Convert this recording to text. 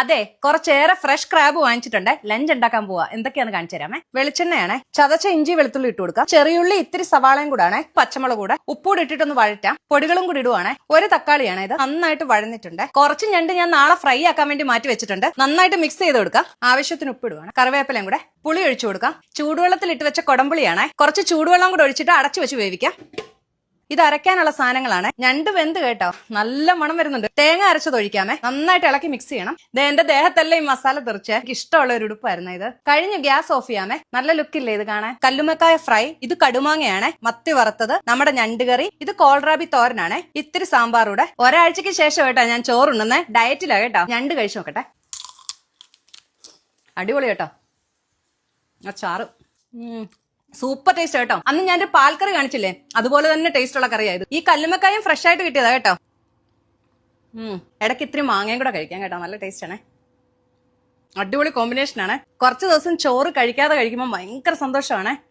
അതെ, കുറച്ചേറെ fresh crab വാങ്ങിച്ചിട്ടുണ്ട്. Lunch ഉണ്ടാക്കാൻ പോവാ. എന്തൊക്കെയാന്ന് കാണിച്ചു തരാമേ. വെളിച്ചെണ്ണയാണേ, ചതച്ച ഇഞ്ചി വെളുത്തുള്ളി ഇട്ട് കൊടുക്കാം. ചെറിയുള്ളി ഇത്തിരി സവാളയും കൂടാണ്, പച്ചമുളക് കൂടെ, ഉപ്പൂടെ ഇട്ടിട്ടൊന്ന് വഴറ്റാം. പൊടികളും കൂടി ഇടുവാണേ. ഒരു തക്കാളിയാണ് ഇത്. നന്നായിട്ട് വഴന്നിട്ടുണ്ട്. കുറച്ച് ഞണ്ട് ഞാൻ നാളെ ഫ്രൈ ആക്കാൻ വേണ്ടി മാറ്റി വെച്ചിട്ടുണ്ട്. നന്നായിട്ട് മിക്സ് ചെയ്ത് കൊടുക്കാം. ആവശ്യത്തിന് ഉപ്പ് ഇടുവാണ്. കറിവേപ്പിലയും കൂടെ, പുളി ഒഴിച്ചു കൊടുക്കാം. ചൂടുവെള്ളത്തിൽ ഇട്ട് വെച്ച കൊടമ്പുളിയാണേ. കുറച്ച് ചൂടുവെള്ളം കൂടെ ഒഴിച്ചിട്ട് അടച്ചു വെച്ച് വേവിക്കാം. ഇത് അരയ്ക്കാനുള്ള സാധനങ്ങളാണ്. ഞണ്ട് വെന്ത് കേട്ടോ, നല്ല മണം വരുന്നുണ്ട്. തേങ്ങ അരച്ചത് ഒഴിക്കാമേ. നന്നായിട്ട് ഇളക്കി മിക്സ് ചെയ്യണം. എന്റെ ദേഹത്തല്ലേ ഈ മസാല തെറിച്ച്. എനിക്ക് ഇഷ്ടമുള്ള ഒരു ഉടുപ്പായിരുന്നു ഇത്. കഴിഞ്ഞു, ഗ്യാസ് ഓഫ് ചെയ്യാമേ. നല്ല ലുക്കില്ലേ ഇത് കാണാൻ. കല്ലുമക്കായ ഫ്രൈ, ഇത് കടുമാങ്ങയാണ്. മത്തി വറുത്തത്, നമ്മുടെ ഞണ്ട് കറി, ഇത് കോൾറാബി തോരനാണ്. ഇത്തിരി സാമ്പാറൂടെ. ഒരാഴ്ചക്ക് ശേഷം കേട്ടോ ഞാൻ ചോറുണ്ടെന്ന്. ഡയറ്റിലാ കേട്ടോ. ഞണ്ട് കഴിച്ചു നോക്കട്ടെ. അടിപൊളി കേട്ടോ ആ ചാറ്. സൂപ്പർ ടേസ്റ്റ് കേട്ടോ. അന്ന് ഞാൻ ഒരു പാൽക്കറി കാണിച്ചില്ലേ, അതുപോലെ തന്നെ ടേസ്റ്റ് ഉള്ള കറിയായത്. ഈ കല്ലുമ്മക്കായും ഫ്രഷ് ആയിട്ട് കിട്ടിയതാ കേട്ടോ. ഇടയ്ക്ക് ഇത്തിരി മാങ്ങയും കൂടെ കഴിക്കാം കേട്ടോ. നല്ല ടേസ്റ്റ് ആണേ. അടിപൊളി കോമ്പിനേഷൻ ആണ്. കുറച്ച് ദിവസം ചോറ് കഴിക്കാതെ കഴിക്കുമ്പോൾ ഭയങ്കര സന്തോഷമാണ്.